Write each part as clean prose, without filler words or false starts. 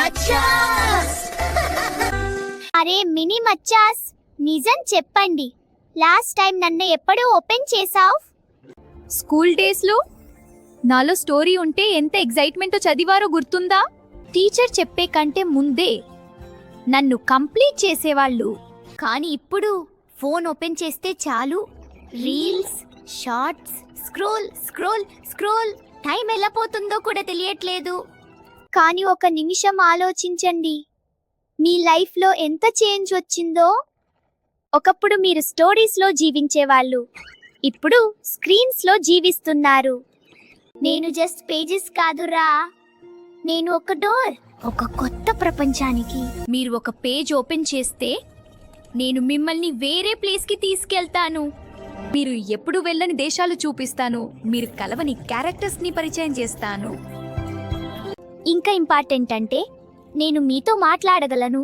మచ్చాస్. అరే మినీ మచ్చాస్, నిజం చెప్పండి, లాస్ట్ టైం నన్ను ఎప్పుడు ఓపెన్ చేసావ్? స్కూల్ డేస్లో నాలో స్టోరీ ఉంటే ఎంత ఎగ్జైట్మెంట్ చదివారో గుర్తుందా? టీచర్ చెప్పే కంటే ముందే నన్ను కంప్లీట్ చేసేవాళ్ళు. కానీ ఇప్పుడు ఫోన్ ఓపెన్ చేస్తే చాలు, reels, shorts, scroll scroll scroll. Time ఎలా పోతుందో కూడా తెలియట్లేదు. కానీ ఒక నిమిషం ఆలోచించండి, మీ లైఫ్లో ఎంత చేంజ్ వచ్చిందో. ఒకప్పుడు మీరు స్టోరీస్లో జీవించేవాళ్ళు, ఇప్పుడు స్క్రీన్స్లో జీవిస్తున్నారు. నేను జస్ట్ పేజెస్ కాదురా, నేను ఒక డోర్, ఒక కొత్త ప్రపంచానికి. మీరు ఒక పేజ్ ఓపెన్ చేస్తే నేను మిమ్మల్ని వేరే ప్లేస్కి తీసుకెళ్తాను. మీరు ఎప్పుడు వెళ్ళని దేశాలు చూపిస్తాను. మీరు కలవని క్యారెక్టర్స్ని పరిచయం చేస్తాను. ఇంకా ఇంపార్టెంట్ అంటే నేను మీతో మాట్లాడగలను,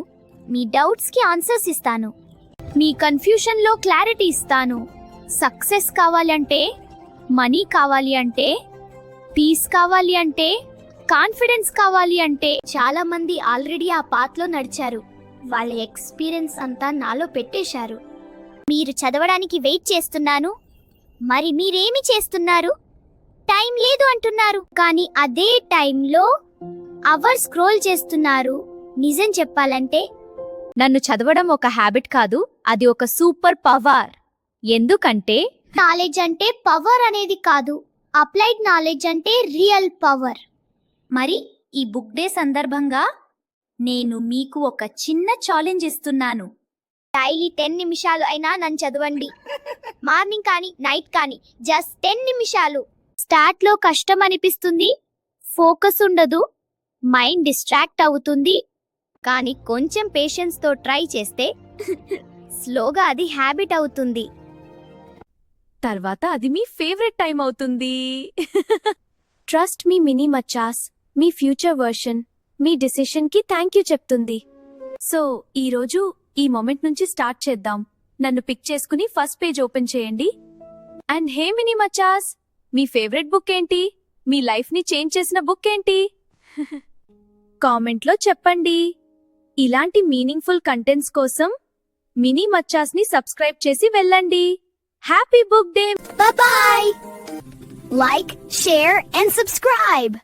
మీ డౌట్స్కి ఆన్సర్స్ ఇస్తాను, మీ కన్ఫ్యూషన్లో క్లారిటీ ఇస్తాను. సక్సెస్ కావాలి అంటే, మనీ కావాలి అంటే, పీస్ కావాలి అంటే, కాన్ఫిడెన్స్ కావాలి అంటే, చాలా మంది ఆల్రెడీ ఆ పాత్లో నడిచారు. వాళ్ళ ఎక్స్పీరియన్స్ అంతా నాలో పెట్టేశారు. మీరు చదవడానికి వెయిట్ చేస్తున్నాను, మరి మీరేమి చేస్తున్నారు? టైం లేదు అంటున్నారు, కానీ అదే టైంలో అవర్ స్క్రోల్ చేస్తున్నారు. నిజం చెప్పాలంటే నన్ను చదవడం ఒక హ్యాబిట్ కాదు, అది ఒక సూపర్ పవర్. ఎందుకంటే నాలెడ్జ్ అంటే పవర్ అనేది కాదు, అప్లైడ్ నాలెడ్జ్ అంటే రియల్ పవర్. మరి ఈ బుక్ డే సందర్భంగా నేను మీకు ఒక చిన్న ఛాలెంజ్ ఇస్తున్నాను. డైలీ 10 నిమిషాలు అయినా నన్ను చదవండి. మార్నింగ్ కానీ నైట్ కానీ జస్ట్ 10 నిమిషాలు. స్టార్ట్లో కష్టం అనిపిస్తుంది, ఫోకస్ ఉండదు, మైండ్ డిస్ట్రాక్ట్ అవుతుంది. కానీ కొంచెం పేషెన్స్తో ట్రై చేస్తే స్లోగా అది హ్యాబిట్ అవుతుంది. తర్వాత అది మీ ఫేవరెట్ టైం అవుతుంది. ట్రస్ట్ మీ మినీ మచ్చాస్, మీ ఫ్యూచర్ వర్షన్ మీ డిసిషన్కి థ్యాంక్ యూ చెప్తుంది. సో ఈరోజు ఈ మొమెంట్ నుంచి స్టార్ట్ చేద్దాం. నన్ను పిక్ చేసుకుని ఫస్ట్ పేజ్ ఓపెన్ చేయండి. అండ్ హే మినీ మచాస్, మీ ఫేవరెట్ బుక్ ఏంటి? మీ లైఫ్ని చేంజ్ చేసిన బుక్ ఏంటి? కామెంట్లో చెప్పండి. ఇలాంటి మీనింగ్ఫుల్ కంటెంట్స్ కోసం మినీ మచాస్ని సబ్స్క్రైబ్ చేసి వెళ్ళండి. Happy book day! Bye bye! Like, share and subscribe!